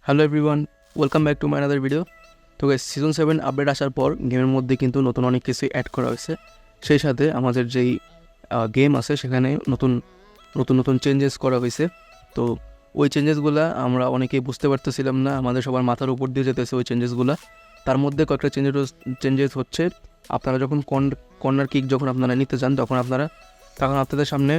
Hello everyone, welcome back to my another video. তো guys, season 7 update আসার পর গেমের মধ্যে কিন্তু নতুন অনেক কিছু অ্যাড করা হয়েছে। সেই সাথে আমাদের যেই গেম আছে সেখানে নতুন নতুন নতুন চেঞ্জেস করা হয়েছে। তো ওই চেঞ্জেসগুলো আমরা অনেকেই বুঝতে পারতেছিলাম না, আমাদের সবার মাথার উপর দিয়ে যেতেছে ওই চেঞ্জেসগুলো। তার মধ্যে কয়েকটা চেঞ্জেস হচ্ছে, আপনারা যখন কর্নার কিক যখন আপনারা নিতে চান তখন আপনাদের সামনে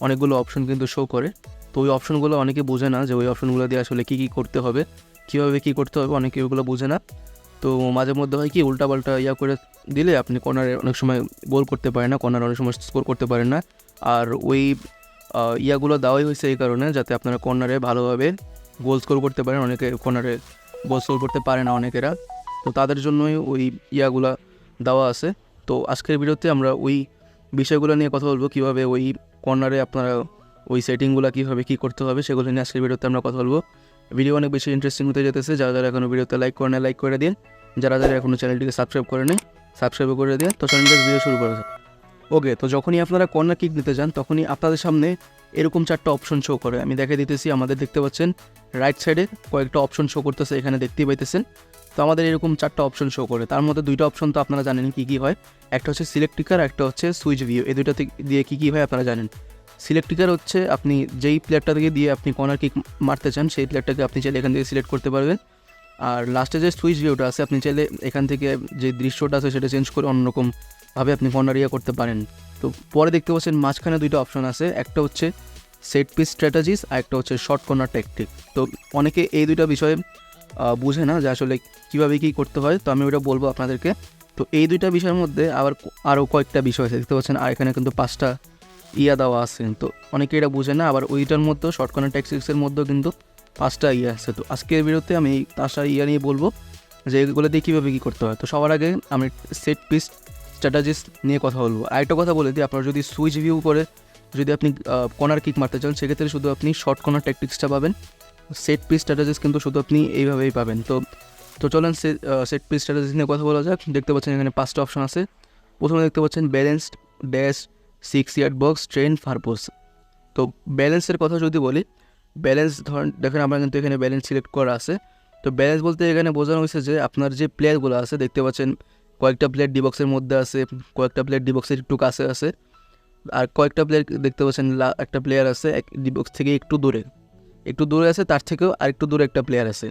অনেকগুলো অপশন কিন্তু শো করে। তো ওই অপশনগুলো অনেকে বোঝে না যে ওই অপশনগুলো দিয়ে আসলে কী কী করতে হবে, কীভাবে কী করতে হবে, অনেকে ওগুলো বোঝে না। তো মাঝে মধ্যে হয় কি, উল্টাপাল্টা করে দিলে আপনি কর্নারে অনেক সময় গোল করতে পারেন না, কর্নার অনেক সময় স্কোর করতে পারেন না। আর ওই ইয়াগুলো দেওয়াই হয়েছে এই কারণে যাতে আপনারা কর্নারে ভালোভাবে গোল স্কোর করতে পারেন। অনেকে কর্নারে গোল স্কোর করতে পারে না অনেকেরা, তো তাদের জন্যই ওই ইয়াগুলা দেওয়া আছে। তো আজকের ভিডিওতে আমরা ওই বিষয়গুলো নিয়ে কথা বলবো, কীভাবে ওই কর্নারে আপনারা ওই সেটিংগুলো কীভাবে কী করতে হবে সেগুলো নিয়ে আজকের ভিডিওতে আমরা কথা বলবো। ভিডিও অনেক বেশি ইন্টারেস্টিং হতে যেতেছে। যারা যারা এখনও ভিডিওতে লাইক করে দিন, যারা যারা এখনও চ্যানেলটিকে সাবস্ক্রাইব করে নেই সাবস্ক্রাইব করে দিন। তো চ্যানেলটির ভিডিও শুরু করা যায়। ওকে, তো যখনই আপনারা কর্নার কিক নিতে যান তখনই আপনাদের সামনে এরকম 4টা অপশন শো করে। আমি দেখে দিতেছি, আমাদের দেখতে পাচ্ছেন রাইট সাইডে কয়েকটা অপশন শো করতেছে, এখানে দেখতেই পাইতেছেন। তো আমাদের এরকম 4টা অপশন শো করে, তার মধ্যে 2টা অপশন তো আপনারা জানেন কী কী হয়। একটা হচ্ছে সিলেক্ট ট্রিগার, একটা হচ্ছে সুইচ ভিউ। এই দুইটা দিয়ে কী কী হয় আপনারা জানেন। সিলেক্ট ট্রিগার হচ্ছে আপনি যেই প্লেয়ারটা থেকে দিয়ে আপনি কর্নার কিক মারতে চান সেই প্লেয়ারটাকে আপনি চাইলে এখান থেকে সিলেক্ট করতে পারবেন। আর লাস্টে যে সুইচ ভিউটা আছে, আপনি চাইলে এখান থেকে যে দৃশ্যটা আছে সেটা চেঞ্জ করে অন্যরকমভাবে আপনি কর্নার করতে পারেন। তো পরে দেখতে পাচ্ছেন মাঝখানে 2টা অপশন আছে, একটা হচ্ছে সেট পিস স্ট্র্যাটেজিস আর একটা হচ্ছে শর্ট কর্নার ট্যাকটিক। তো অনেকে এই 2টা বিষয়ে বুঝে না যে আসলে কীভাবে কী করতে হয়, তো আমি ওটা বলবো আপনাদেরকে। তো এই 2টা বিষয়ের মধ্যে আবার আরও কয়েকটা বিষয় আছে দেখতে পাচ্ছেন, আর এখানে কিন্তু 5টা দেওয়া আছে। তো অনেকে এটা বুঝে না, আবার ওইটার মধ্যেও শর্ট কর্নার ট্যাকটিক্সের মধ্যেও কিন্তু 5টা আছে। তো আজকের ভিডিওতে আমি এই 5টা নিয়ে বলবো যে এগুলো দিয়ে কীভাবে কী করতে হয়। তো সবার আগে আমি সেট পিস স্ট্র্যাটেজিস নিয়ে কথা বলবো। আরেকটা কথা বলে দিই, আপনারা যদি সুইচ ভিউ করে যদি আপনি কর্নার কিক মারতে চান সেক্ষেত্রে শুধু আপনি শর্ট কর্নার ট্যাকটিক্সটা পাবেন, সেট পিস স্ট্র্যাটেজিস কিন্তু শুধু আপনি এইভাবেই পাবেন। তো চলেন সেট পিস স্ট্র্যাটেজিস নিয়ে কথা বলা যাক। দেখতে পাচ্ছেন এখানে 5টা অপশন আছে। প্রথমে দেখতে পাচ্ছেন balanced, dash, 6 yard box, train, purpose. তো ব্যালেন্সের কথা যদি বলি, ব্যালেন্স ধরেন দেখেন আমরা কিন্তু এখানে ব্যালেন্স সিলেক্ট করা আছে। তো ব্যালেন্স বলতে এখানে বোঝানো হয়েছে যে আপনার যে প্লেয়ারগুলো আছে, দেখতে পাচ্ছেন কয়েকটা প্লেয়ার ডিবক্সের মধ্যে আছে, কয়েকটা প্লেয়ার ডিবক্সের একটু কাছে আছে, আর কয়েকটা প্লেয়ার দেখতে পাচ্ছেন একটা প্লেয়ার আছে ডিবক্স থেকে একটু দূরে আছে, তার থেকেও আরেকটু দূরে একটা প্লেয়ার আছে।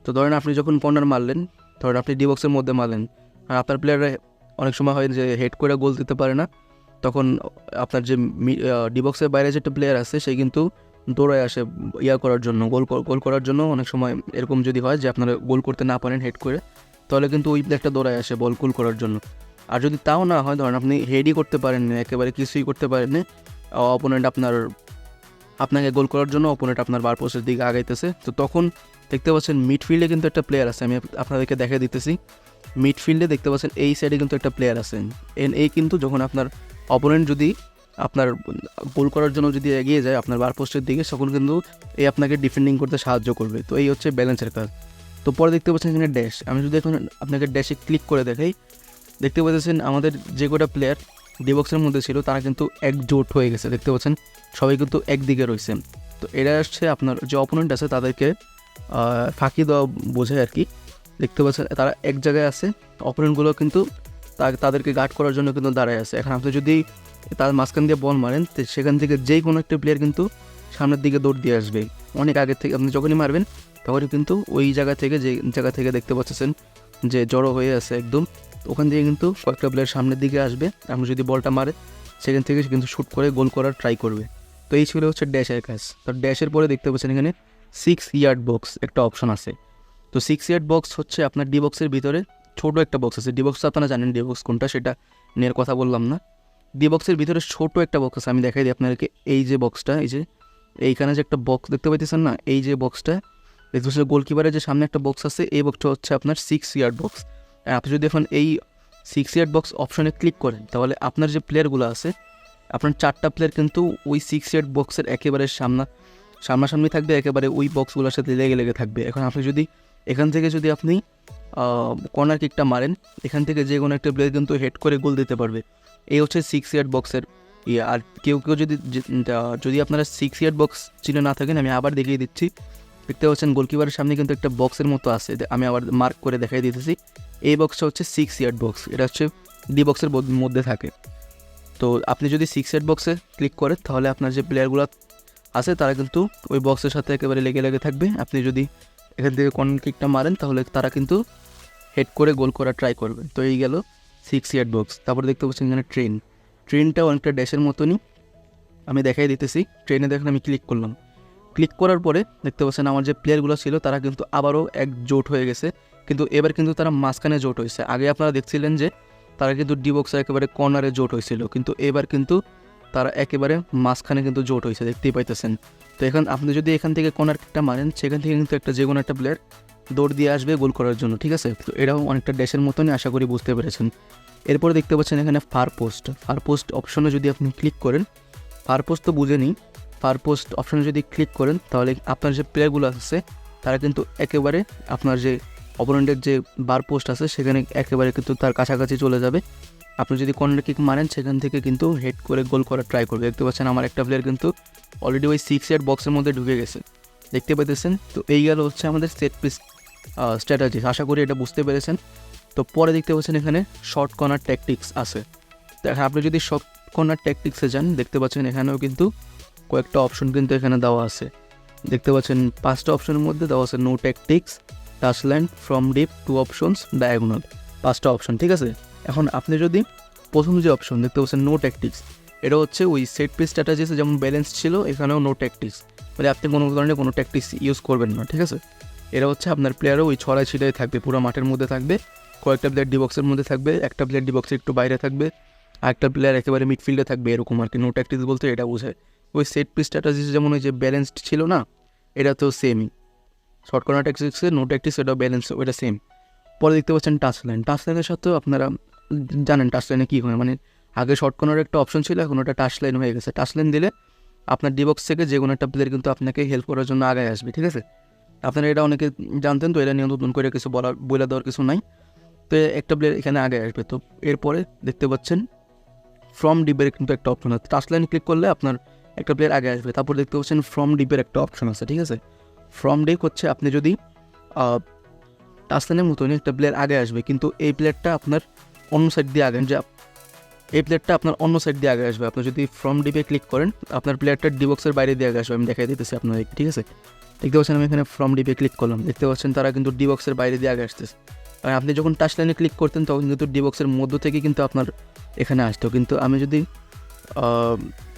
তো ধরেন আপনি যখন কর্নার মারলেন, ধরেন আপনি ডিবক্সের মধ্যে মারলেন, আর আপনার প্লেয়াররা অনেক সময় হয় যে হেড করে গোল দিতে পারে না, তখন আপনার যে ডিবক্সের বাইরে যে একটা প্লেয়ার আছে সে কিন্তু দৌড়ায় আসে করার জন্য, গোল করার জন্য। অনেক সময় এরকম যদি হয় যে আপনারা গোল করতে না পারেন হেড করে, তাহলে কিন্তু ওই প্লেয়ারটা দৌড়ায় আসে বল গোল করার জন্য। আর যদি তাও না হয়, ধরেন আপনি হেডই করতে পারেন না, একেবারে কিছুই করতে পারেন না, অপোনেন্ট আপনাকে গোল করার জন্য অপোনেন্ট আপনার বার পোস্টের দিকে আগাইতেছে, তো তখন দেখতে পাচ্ছেন মিডফিল্ডে কিন্তু একটা প্লেয়ার আছে। আমি আপনাদেরকে দেখে দিতেছি, মিডফিল্ডে দেখতে পাচ্ছেন এই সাইডে কিন্তু একটা প্লেয়ার আছে। এই কিন্তু যখন আপনার অপোনেন্ট যদি আপনার গোল করার জন্য যদি এগিয়ে যায় আপনার বার পোস্টের দিকে, তখন কিন্তু এই আপনাকে ডিফেন্ডিং করতে সাহায্য করবে। তো এই হচ্ছে ব্যালেন্সের কাজ। তো পরে দেখতে পাচ্ছেন এখানে ড্যাশ। আমি যদি এখন আপনাকে ড্যাশে ক্লিক করে দেখাই, দেখতে পাচ্ছেন আমাদের যে কটা প্লেয়ার ডিবক্সের মধ্যে ছিল তারা কিন্তু একজোট হয়ে গেছে। দেখতে পাচ্ছেন সবাই কিন্তু একদিকে রয়েছে। তো এরা আসছে আপনার যে অপোনেন্ট আছে তাদেরকে ফাঁকি দেওয়া বোঝায় আর কি। দেখতে পাচ্ছেন তারা এক জায়গায় আছে, অপোনেন্টগুলো কিন্তু তাদেরকে গার্ড করার জন্য কিন্তু দাঁড়ায় আছে। এখন আপনি যদি তার মাঝখান দিয়ে বল মারেন, তো সেখান থেকে যেই কোনো একটা প্লেয়ার কিন্তু সামনের দিকে দৌড় দিয়ে আসবে অনেক আগে থেকে। আপনি যখনই মারবেন তখনই কিন্তু ওই জায়গা থেকে, যে জায়গা থেকে দেখতে পাচ্ছেন যে জড়ো হয়ে আছে একদম, ওখান থেকে কিন্তু কয়েকটা প্লেয়ার সামনের দিকে আসবে। আপনি যদি বলটা মারে সেখান থেকে কিন্তু শ্যুট করে গোল করার ট্রাই করবে। তো এই ছিল হচ্ছে ড্যাশের কাজ। তো ড্যাশের পরে দেখতে পাচ্ছেন এখানে 6 ইয়ার্ড বক্স একটা অপশন আছে। তো 6 ইয়ার্ড বক্স হচ্ছে আপনার ডি বক্সের ভিতরে ছোটো একটা বক্স আছে। ডি বক্স আপনারা জানেন ডি বক্স কোনটা, সেটা নিয়ে কথা বললাম না। ডি বক্সের ভিতরে ছোটো একটা বক্স আছে, আমি দেখাই দিই আপনাদেরকে। এই যে বক্সটা, এই যে এইখানে যে একটা বক্স দেখতে পাইতেছেন না, এই যে বক্সটা দেখতে পাচ্ছেন গোলকিপারের যে সামনে একটা বক্স আছে, এই বক্সটা হচ্ছে আপনার 6 ইয়ার্ড বক্স। আপনি যদি এখন এই 6 ইয়ার্ড বক্স অপশনে ক্লিক করেন, তাহলে আপনার যে প্লেয়ারগুলো আছে, আপনার 4টা প্লেয়ার কিন্তু ওই 6 ইয়ার্ড বক্সের একেবারে সামনাসামনি থাকবে, একেবারে ওই বক্সগুলোর সাথে লেগে থাকবে। এখন আপনি যদি এখান থেকে যদি আপনি কর্নার কিকটা মারেন, এখান থেকে যে কোনো একটা প্লেয়ার কিন্তু হেড করে গোল দিতে পারবে। এই হচ্ছে 6 ইয়ার্ড বক্সের আর কেউ যদি আপনারা 6 ইয়ার্ড বক্স চিনে না থাকেন, আমি আবার দেখিয়ে দিচ্ছি। দেখতে পাচ্ছেন গোলকিপারের সামনে কিন্তু একটা বক্সের মতো আছে, আমি আবার মার্ক করে দেখাই দিতেছি। এই বক্সটা হচ্ছে 6 ইয়ার্ড বক্স, এটা হচ্ছে ডি বক্সের মধ্যে থাকে। তো আপনি যদি 6 ইয়ার্ড বক্সে ক্লিক করেন তাহলে আপনার যে প্লেয়ারগুলো আছে তারা কিন্তু ওই বক্সের সাথে একেবারে লেগে থাকবে। আপনি যদি এখান থেকে কর্নার কিকটা মারেন তাহলে তারা কিন্তু হেড করে গোল করা ট্রাই করবে। তো এই গেল 6 ইয়ার্ড বক্স। তারপরে দেখতে পাচ্ছেন এখানে ট্রেনটাও অনেকটা ড্যাশের মতনই, আমি দেখাই দিতেছি। ট্রেনে দেখেন আমি ক্লিক করলাম, ক্লিক করার পরে দেখতে পাচ্ছেন আমার যে প্লেয়ারগুলো ছিল তারা কিন্তু আবারও এক জোট হয়ে গেছে, কিন্তু এবার কিন্তু তারা মাঝখানে জোট হয়েছে। আগে আপনারা দেখছিলেন যে তারা কিন্তু ডি বক্সের একেবারে কর্নারে জোট হয়েছিল, কিন্তু এবার কিন্তু তারা একেবারে মাঝখানে কিন্তু জোট হয়েছে, দেখতেই পাইতেছেন। তো এখন আপনি যদি এখান থেকে কর্নার কিকটা মারেন সেখান থেকে কিন্তু যে কোনো একটা প্লেয়ার দৌড় দিয়ে আসবে গোল করার জন্য, ঠিক আছে। তো এটাও অনেকটা ড্যাশের মতনই, আশা করি বুঝতে পেরেছেন। এরপরে দেখতে পাচ্ছেন এখানে ফার পোস্ট অপশনে যদি আপনি ক্লিক করেন, ফার পোস্ট তো বুঝে নিই, ফার পোস্ট অপশনে যদি ক্লিক করেন তাহলে আপনার যে প্লেয়ারগুলো আছে তারা কিন্তু একেবারে আপনার যে অপোনেন্টের যে বার পোস্ট আছে সেখানে একেবারে কিন্তু তার কাছাকাছি চলে যাবে। আপনি যদি কর্নার কিক মারেন সেখান থেকে কিন্তু হেড করে গোল করার ট্রাই করবে। দেখতে পাচ্ছেন আমার একটা প্লেয়ার কিন্তু অলরেডি ওই 6 ইয়ার্ড বক্সের মধ্যে ঢুকে গেছে, দেখতে পাইতেছেন। তো এই গেল হচ্ছে আমাদের সেট পিস স্ট্র্যাটেজি, আশা করি এটা বুঝতে পেরেছেন। তো পরে দেখতে পাচ্ছেন এখানে শর্ট কর্নার ট্যাকটিক্স আছে। তো আপনি যদি শর্ট কর্নার ট্যাকটিক্সে যান দেখতে পাচ্ছেন এখানেও কিন্তু কয়েকটা অপশন কিন্তু এখানে দেওয়া আছে। দেখতে পাচ্ছেন 5টা অপশনের মধ্যে দেওয়া আছে no tactics, touch line, from deep, 2 options, diagonal, 5টা অপশন, ঠিক আছে। এখন আপনি যদি প্রথম যে অপশন দেখতে পাচ্ছেন নো ট্যাকটিক্স, এটা হচ্ছে ওই সেট পিস স্ট্র্যাটেজিসে যেমন ব্যালেন্স ছিল এখানেও নো ট্যাকটিক্স, মানে আপনি কোনো ধরনের কোনো ট্যাকটিক্স ইউজ করবেন না, ঠিক আছে। এটা হচ্ছে আপনার প্লেয়ারও ওই ছড়াই ছিটাই থাকবে, পুরো মাঠের মধ্যে থাকবে, কয়েকটা প্লেয়ার ডি বক্সের মধ্যে থাকবে, একটা প্লেয়ার ডি বক্সের একটু বাইরে থাকবে, আরেকটা প্লেয়ার একেবারে মিডফিল্ডে থাকবে, এরকম আর কি। নো ট্যাকটিক্স বলতে এটা বোঝায়। ওই সেট পিস স্ট্র্যাটেজিস যেমন ওই যে ব্যালেন্সড ছিল না, এটা তো সেমই। শর্ট কর্নার ট্যাকটিক্সে নো ট্যাকটিক্স, এটা ব্যালেন্স, ওইটা সেম। পরে দেখতে পাচ্ছেন টাচ লাইনের সাথেও আপনারা জানেন টাচ লাইনে কী হয়, মানে আগে শর্ট কর্নার একটা অপশন ছিল, এখন ওটা টাচ লাইন হয়ে গেছে। টাচ লাইন দিলে আপনার ডি বক্স থেকে যে কোনো একটা প্লেয়ার কিন্তু আপনাকে হেল্প করার জন্য আগে আসবে, ঠিক আছে। আপনারা এটা অনেকে জানতেন, তো এটা নিয়ে নতুন করে কিছু বলে দেওয়ার কিছু নাই। তো একটা প্লেয়ার এখানে আগে আসবে। তো এরপরে দেখতে পাচ্ছেন ফ্রম ডিপের কিন্তু একটা অপশন আছে, টাচ লাইন ক্লিক করলে আপনার একটা প্লেয়ার আগে আসবে। তারপর দেখতে পাচ্ছেন ফ্রম ডিপের একটা অপশন আছে, ঠিক আছে। ফ্রম ডিপ হচ্ছে আপনি যদি টাচ লাইনের মতনই একটা প্লেয়ার আগে আসবে, কিন্তু এই প্লেয়ারটা আপনার অন্য সাইড দিয়ে আগে আসবে। আপনি যদি ফ্রম ডিপে ক্লিক করেন আপনার প্লেয়ারটা ডি বক্সের বাইরে দিয়ে আগে আসবে, আমি দেখাই দিতেছি আপনাদের, ঠিক আছে। দেখতে পাচ্ছেন আমি এখানে ফ্রম ডিপে ক্লিক করলাম, দেখতে পাচ্ছেন তারা কিন্তু ডি বক্সের বাইরে দিয়ে আগে আসতেছে। আর আপনি যখন টাচ লাইনে ক্লিক করতেন তখন কিন্তু ডি বক্সের মধ্য থেকে কিন্তু আপনার এখানে আসতো, কিন্তু আমি যদি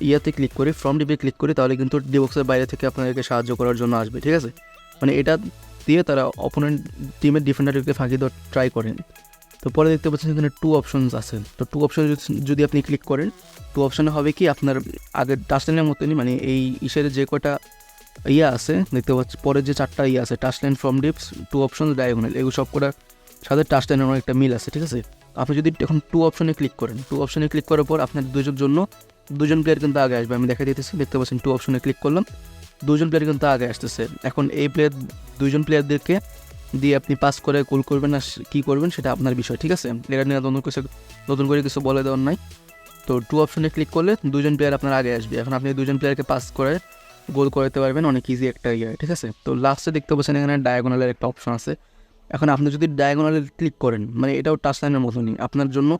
ইয়াতে ক্লিক করি, ফ্রম ডিপে ক্লিক করি, তাহলে কিন্তু ডি বক্সের বাইরে থেকে আপনাদেরকে সাহায্য করার জন্য আসবে, ঠিক আছে। মানে এটা দিয়ে তারা অপোনেন্ট টিমের ডিফেন্ডারকে ফাঁকি দেওয়ার ট্রাই করেন। তো পরে দেখতে পাচ্ছেন এখানে 2 অপশনস আছে। তো 2 অপশনে যদি আপনি ক্লিক করেন, 2 অপশনে হবে কি আপনার আগের টাচ লাইনের মতনই, মানে এই ইসের যে কটা ইয়ে আছে দেখতে পাচ্ছি, পরে যে 4টা ইয়ে আছে touch line, from dips, 2 options, diagonal, এগুলো সব কটার সাথে টাচ লাইনের অনেকটা মিল আছে, ঠিক আছে। আপনি যদি এখন 2 অপশনে ক্লিক করেন, 2 অপশনে ক্লিক করার পর আপনার দুজন প্লেয়ার কিন্তু আগে আসবে, আমি দেখা দিতেছি। দেখতে পাচ্ছেন 2 অপশনে ক্লিক করলাম, 2জন প্লেয়ার কিন্তু আগে আসতেছে। এখন এই দুজন প্লেয়ারদেরকে দিয়ে আপনি পাস করে গোল করবেন না কী করবেন সেটা আপনার বিষয়, ঠিক আছে। এটা নিয়ে নতুন করে কিছু বলে দেওয়ার নাই। তো 2 অপশনে ক্লিক করলে 2জন প্লেয়ার আপনার আগে আসবে। এখন আপনি 2জন প্লেয়ারকে পাস করে গোল করাতে পারবেন, অনেক ইজি একটা ইয়ে, ঠিক আছে। তো লাস্টে দেখতে পাচ্ছেন এখানে ডায়াগোনালের একটা অপশন আছে। এখন আপনি যদি ডায়াগোনালে ক্লিক করেন, মানে এটাও টাচ লাইনের মতনই, আপনার জন্য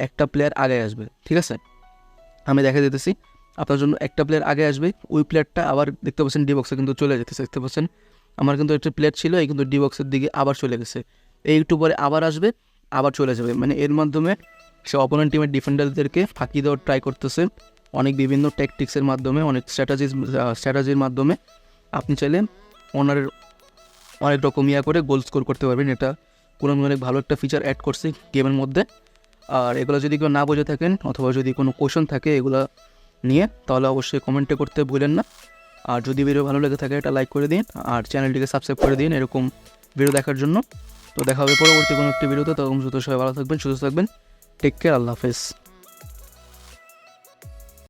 একটা প্লেয়ার আগে আসবে, ঠিক আছে। আমি দেখা দিতেছি আপনার জন্য একটা প্লেয়ার আগে আসবে, ওই প্লেয়ারটা আবার দেখতে পাচ্ছেন ডি বক্সে কিন্তু চলে যেতেছে। দেখতে পাচ্ছেন আমার কিন্তু একটা প্লেয়ার ছিল, এই কিন্তু ডি বক্সের দিকে আবার চলে গেছে, এই একটু পরে আবার আসবে, আবার চলে যাবে। মানে এর মাধ্যমে সে অপোনেন্ট টিমের ডিফেন্ডারদেরকে ফাঁকি দেওয়ার ট্রাই করতেছে অনেক বিভিন্ন ট্যাকটিক্সের মাধ্যমে, অনেক স্ট্র্যাটেজির মাধ্যমে। আপনি চাইলে অনেক রকম করে গোল স্কোর করতে পারবেন। এটা কোনো অনেক ভালো একটা ফিচার অ্যাড করছে গেমের মধ্যে। আর এগুলো যদি কেউ না বুঝে থাকেন অথবা যদি কোনো কোয়েশন থাকে এগুলো নিয়ে, তাহলে অবশ্যই কমেন্টে করতে ভুলেন না। আর যদি ভিডিও ভালো লেগে থাকে এটা লাইক করে দিন, আর চ্যানেলটিকে সাবস্ক্রাইব করে দিন এরকম ভিডিও দেখার জন্য। তো দেখা হবে পরবর্তী কোনো একটি ভিডিওতে, তখন সবাই ভালো থাকবেন, সুস্থ থাকবেন। টেক কেয়ার, আল্লাহ হাফেজ।